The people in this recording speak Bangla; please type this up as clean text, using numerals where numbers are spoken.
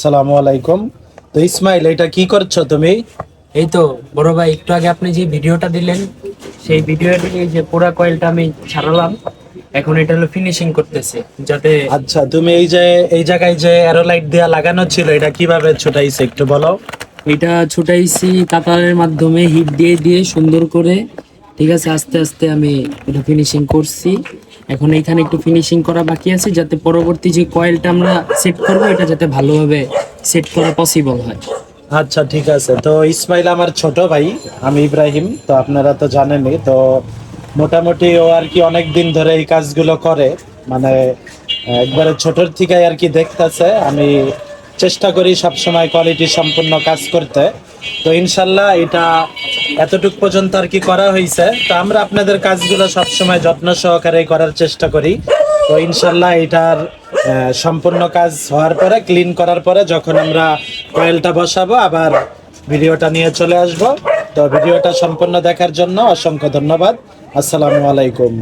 সালামু আলাইকুম। তো ইসমাইল, এটা কি করছো তুমি? এই তো বড় ভাই, একটু আগে আপনি যে ভিডিওটা দিলেন সেই ভিডিওটি এই যে পুরা কয়েলটা আমি ছাড়ালাম। এখন এটা হলো ফিনিশিং করতেছে যাতে আচ্ছা, তুমি এই জায়গায় যে অ্যারোলাইট দেয়া লাগানো ছিল, এটা কিভাবে ছোটাইছে একটু বলো। এটা ছুটাইছি কাতারের মাধ্যমে হিট দিয়ে দিয়ে সুন্দর করে। ঠিক আছে, আস্তে আস্তে আমি এটা ফিনিশিং করছি। এখন এইখানে একটু ফিনিশিং করা বাকি আছে যাতে পরবর্তী যে কয়েলটা আমরা সেট করব এটা যাতে ভালোভাবে সেট করা পসিবল হয়। আচ্ছা, ঠিক আছে। তো ইসমাইল আমার ছোট ভাই, আমি ইব্রাহিম, তো আপনারা তো জানেনই। তো মোটামুটি ও আর কি অনেক দিন ধরে এই কাজগুলো করে, মানে একবারে ছোটর থেকে আর কি দেখতেছে। আমি চেষ্টা করি সবসময় কোয়ালিটি সম্পূর্ণ কাজ করতে। তো ইনশাল্লাহ এটা এতটুক পর্যন্ত আর কি করা হয়েছে। তো আমরা আপনাদের কাজগুলো সবসময় যত্ন সহকারে করার চেষ্টা করি। তো ইনশাল্লাহ এটার সম্পূর্ণ কাজ হওয়ার পরে, ক্লিন করার পরে, যখন আমরা কয়েলটা বসাবো আবার ভিডিওটা নিয়ে চলে আসব। তো ভিডিওটা সম্পূর্ণ দেখার জন্য অসংখ্য ধন্যবাদ। আসসালামু আলাইকুম।